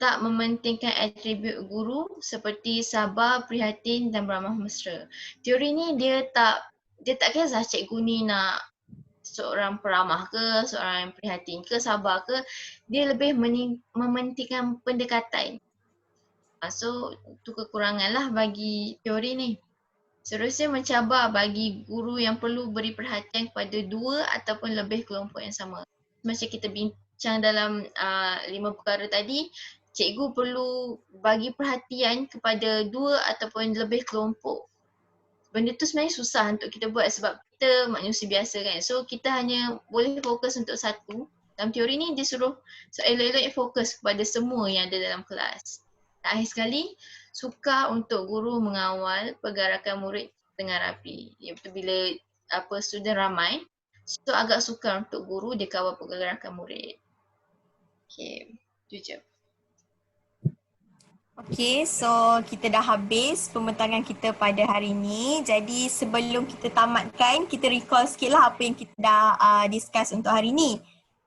tak mementingkan atribut guru seperti sabar, prihatin dan beramah mesra. Teori ni dia tak kisah cikgu ni nak seorang peramah ke, seorang yang prihatin ke, sabar ke, dia lebih mementingkan pendekatan. So tu kekurangan lah bagi teori ni. Seterusnya mencabar bagi guru yang perlu beri perhatian kepada 2 ataupun lebih kelompok yang sama. Macam kita macam dalam 5 perkara tadi, cikgu perlu bagi perhatian kepada 2 ataupun lebih kelompok. Benda tu sebenarnya susah untuk kita buat sebab kita manusia biasa kan. So kita hanya boleh fokus untuk satu. Dalam teori ni dia suruh elok-elok fokus kepada semua yang ada dalam kelas. Dan akhir sekali, sukar untuk guru mengawal pergerakan murid dengan rapi. Iaitu bila student ramai, so agak sukar untuk guru dia kawal pergerakan murid. Okay, itu je. Okay, so kita dah habis pembentangan kita pada hari ini. Jadi sebelum kita tamatkan, kita recall sikit lah apa yang kita dah discuss untuk hari ini.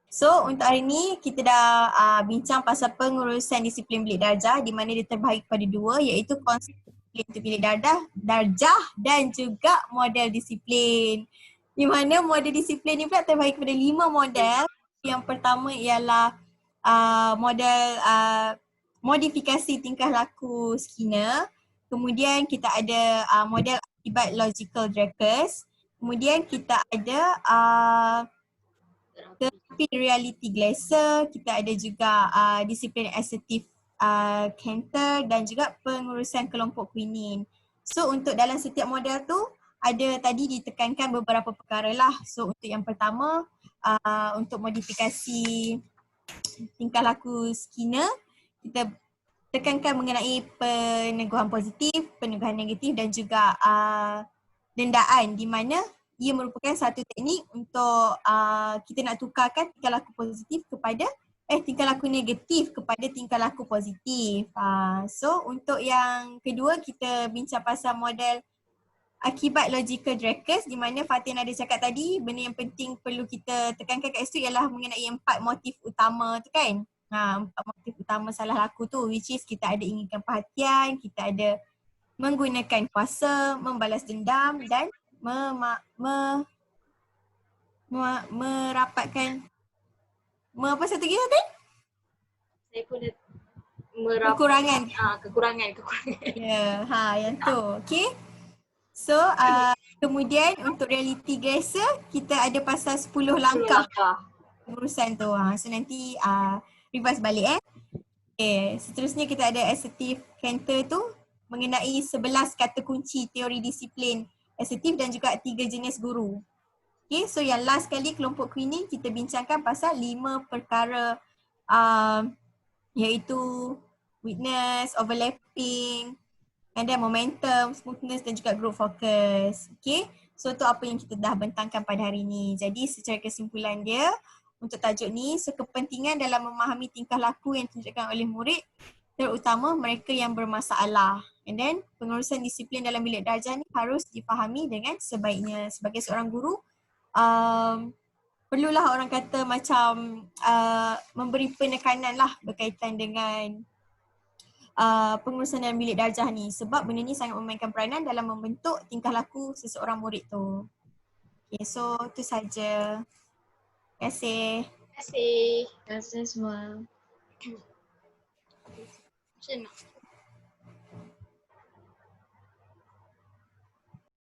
So untuk hari ini kita dah bincang pasal pengurusan disiplin bilik darjah di mana dia terbahagi pada 2 iaitu konsep disiplin untuk bilik darjah dan juga model disiplin. Di mana model disiplin ni pula terbahagi kepada 5 model. Yang pertama ialah model modifikasi tingkah laku Skinner. Kemudian kita ada model akibat logical Dreckers. Kemudian kita ada terapi reality Glasser. Kita ada juga disiplin assertive Cantor dan juga pengurusan kelompok Quinin. So untuk dalam setiap model tu ada tadi ditekankan beberapa perkara lah. So untuk yang pertama untuk modifikasi tingkah laku Skinner, kita tekankan mengenai peneguhan positif, peneguhan negatif dan juga dendaan di mana ia merupakan satu teknik untuk kita nak tukarkan tingkah laku positif kepada tingkah laku negatif kepada tingkah laku positif. So untuk yang kedua kita bincang pasal model akibat logical Dreckers di mana Fatin ada cakap tadi benda yang penting perlu kita tekankan kat situ ialah mengenai 4 motif utama tu kan. 4 motif utama salah laku tu which is kita ada inginkan perhatian, kita ada menggunakan kuasa, membalas dendam dan merapatkan apa satu lagi Fatin? Saya pun Kekurangan. Kekurangan. Ya, yang tu. Okay. So kemudian untuk reality Glasser kita ada pasal 10 langkah urusan tu. So nanti reverse balik Okay. Seterusnya kita ada assertive Cantor tu mengenai 11 kata kunci teori disiplin assertif dan juga 3 jenis guru. Okay, so yang last kali kelompok Quinin kita bincangkan pasal 5 perkara iaitu witness, overlapping, and then momentum, smoothness dan juga group focus. Okay, so tu apa yang kita dah bentangkan pada hari ini. Jadi secara kesimpulan dia untuk tajuk ni, so kepentingan dalam memahami tingkah laku yang ditunjukkan oleh murid terutama mereka yang bermasalah. And then pengurusan disiplin dalam bilik darjah ni harus difahami dengan sebaiknya. Sebagai seorang guru, perlulah orang kata macam memberi penekanan lah berkaitan dengan pengurusan dalam bilik darjah ni sebab benda ni sangat memainkan peranan dalam membentuk tingkah laku seseorang murid tu. Okay, so tu saja. Terima kasih. Terima kasih. Terima kasih semua. Macam nak